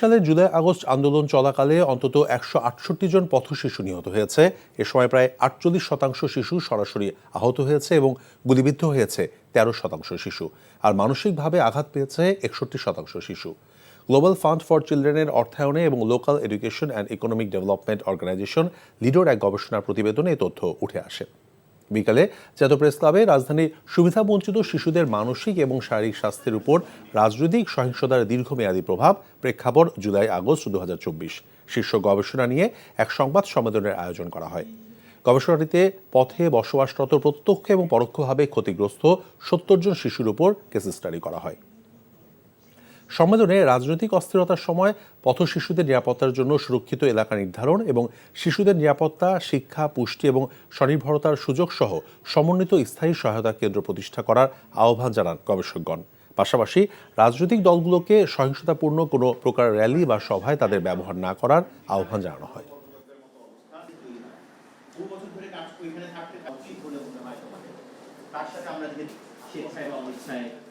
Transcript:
সালের July August আন্দোলন চলাকালে অন্তত 168 জন পথশিশু নিহত হয়েছে। এ সময় প্রায় 48% শিশু সরাসরি আহত হয়েছে এবং গুলিবিদ্ধ হয়েছে 13% শিশু, আর মানসিকভাবে আঘাত পেয়েছে 61% শিশু। গ্লোবাল ফান্ড ফর চিলড্রেনের অর্থায়নে এবং local education and economic development organization লিডোর এক গবেষণা প্রতিবেদনে এই তথ্য উঠে আসে। বিকালে জাতীয় প্রেস ক্লাবে রাজধানীর সুবিধাবঞ্চিত শিশুদের মানসিক এবং শারীরিক স্বাস্থ্যের উপর রাজনৈতিক সহিংসতার দীর্ঘমেয়াদী প্রভাব প্রেক্ষাপট জুলাই আগস্ট 2024 শীর্ষ গবেষণা নিয়ে এক সংবাদ সম্মেলনের আয়োজন করা হয়। গবেষণাটিতে পথে বসবাসরত প্রত্যক্ষ এবং পরোক্ষভাবে ক্ষতিগ্রস্ত 70 জন শিশুর উপর কেস স্টাডি করা হয়। সম্মেলনে রাজনৈতিক অস্থিরতার সময় পথশিশুদের নিরাপত্তার জন্য সুরক্ষিত এলাকা নির্ধারণ এবং শিশুদের নিরাপত্তা, শিক্ষা, পুষ্টি এবং স্বনির্ভরতার সুযোগ সহ সমন্বিত স্থায়ী সহায়তা কেন্দ্র প্রতিষ্ঠা করার আহ্বান জানান গবেষকগণ। পাশাপাশি রাজনৈতিক দলগুলোকে সহিংসতাপূর্ণ কোনো প্রকার র্যালি বা সভায় তাদের ব্যবহার না করার আহ্বান জানানো হয়।